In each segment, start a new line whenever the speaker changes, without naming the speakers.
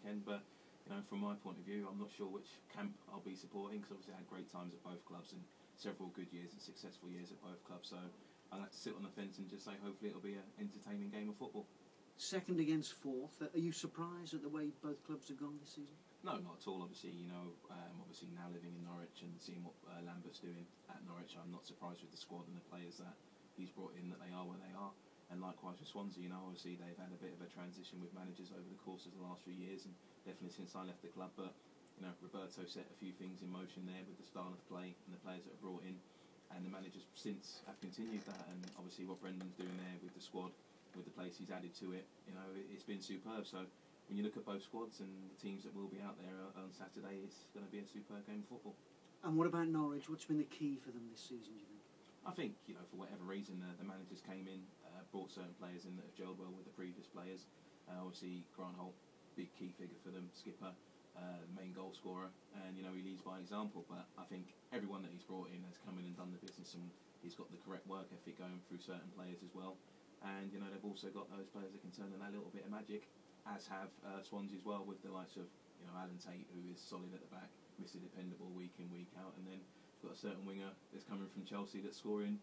weekend. But you know, from my point of view, I'm not sure which camp I'll be supporting, because obviously I had great times at both clubs and several good years and successful years at both clubs. So I'll have to sit on the fence and just say hopefully it'll be an entertaining game of football.
Second against fourth. Are you surprised at the way both clubs have gone this season?
No, not at all. Obviously, you know, obviously now living in Norwich and seeing what Lambert's doing at Norwich, I'm not surprised with the squad and the players that he's brought in, that they are where they are. And likewise with Swansea, you know, obviously they've had a bit of a transition with managers over the course of the last few years, and definitely since I left the club. But you know, Roberto set a few things in motion there with the style of play and the players that are brought in, and the managers since have continued that. And obviously what Brendan's doing there with the squad, with the players he's added to it, you know, it's been superb. So when you look at both squads and the teams that will be out there on Saturday, it's going to be a superb game of football.
And what about Norwich? What's been the key for them this season, do you think?
I think, you know, for whatever reason, the managers came in, brought certain players in that have gelled well with the previous players. Obviously, Grant Holt, big key figure for them, skipper, main goal scorer, and you know, he leads by example. But I think everyone that he's brought in has come in and done the business, and he's got the correct work ethic going through certain players as well. And you know, they've also got those players that can turn in that little bit of magic, as have Swansea as well, with the likes of, you know, Alan Tate, who is solid at the back, Mr. Dependable week in, week out, and then got a certain winger that's coming from Chelsea that's scoring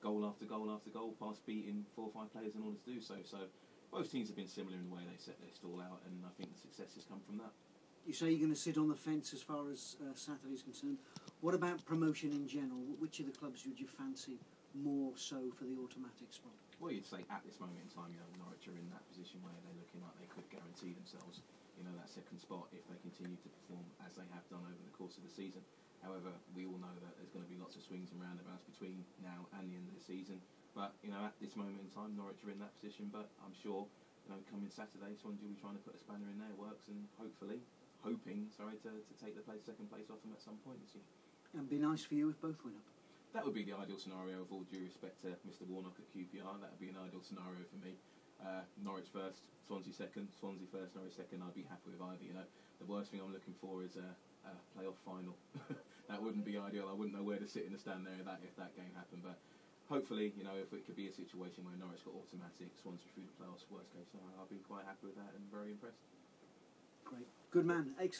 goal after goal after goal, past beating 4 or 5 players in order to do so. So both teams have been similar in the way they set their stall out, and I think the success has come from that.
You say you're going to sit on the fence as far as Saturday's concerned. What about promotion in general? Which of the clubs would you fancy more so for the automatic spot?
Well, you'd say at this moment in time, you know, Norwich are in that position where they're looking like they could guarantee themselves, you know, that second spot if they continue to perform as they have done over the course of the season. However, we all know that there's going to be lots of swings and roundabouts between now and the end of the season. But, you know, at this moment in time, Norwich are in that position. But I'm sure, you know, coming Saturday, Swansea will be trying to put a spanner in their works and hoping, to take the second place off them at some point this year.
And be nice for you if both win up.
That would be the ideal scenario, with all due respect to Mr. Warnock at QPR. That would be an ideal scenario for me. Norwich first, Swansea second, Swansea first, Norwich second. I'd be happy with either. You know, the worst thing I'm looking for is a playoff final. That wouldn't be ideal. I wouldn't know where to sit in the stand there if that game happened. But hopefully, you know, if it could be a situation where Norwich got automatic, Swansea through the playoffs, worst case scenario, I'll be quite happy with that and very impressed.
Great. Good man. Excellent.